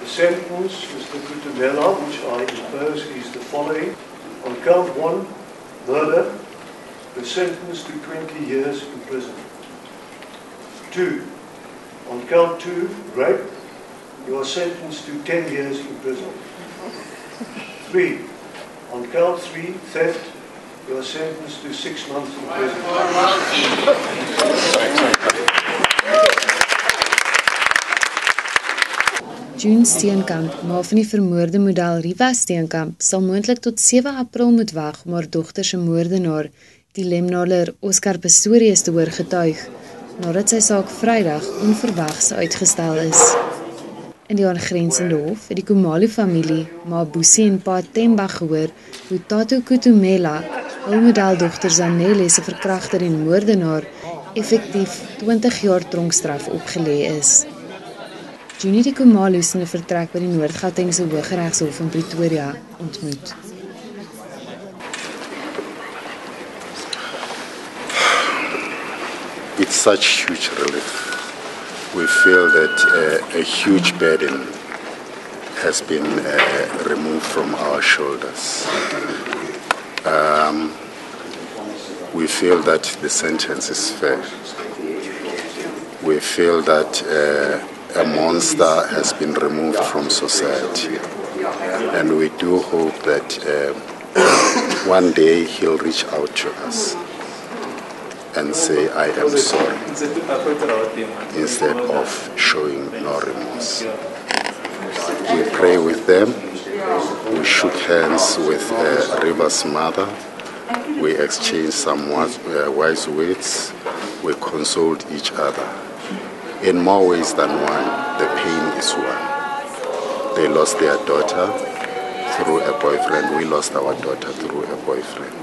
The sentence, Mr. Kutumela, which I impose is the following. On count 1, murder, the sentence to 20 years in prison. 2. On count 2, rape, you are sentenced to 10 years in prison. 3. On count 3, theft, you are sentenced to 6 months in prison. June Steenkamp, ma van die vermoorde model Riva Steenkamp, sal moontlik tot 7 April moet wag om haar dogter se moordenaar, die lemnaler Oscar Pistorius te hoor getuig, nadat sy saak Vrydag onverwags uitgestel is. In die aangrensende hof het die Khumalo-familie, ma Busi en pa Themba gehoor hoe Tatu Kutumela, hul modeldogter Zanele se verkragter en moordenaar, effektief 20 jaar tronkstraf opgelê is. Junie die Khumalos in 'n vertrek by die Noord-Gautengse Hooggeregshof in Pretoria ontmoet. It's such huge relief. We feel that a huge burden has been removed from our shoulders. We feel that the sentence is fair. We feel that a monster has been removed from society, and we do hope that one day he'll reach out to us and say, I am sorry, instead of showing no remorse. We pray with them, we shook hands with Riva's mother, we exchanged some wise words, we consoled each other. In more ways than one, the pain is one. They lost their daughter through a boyfriend, we lost our daughter through a boyfriend.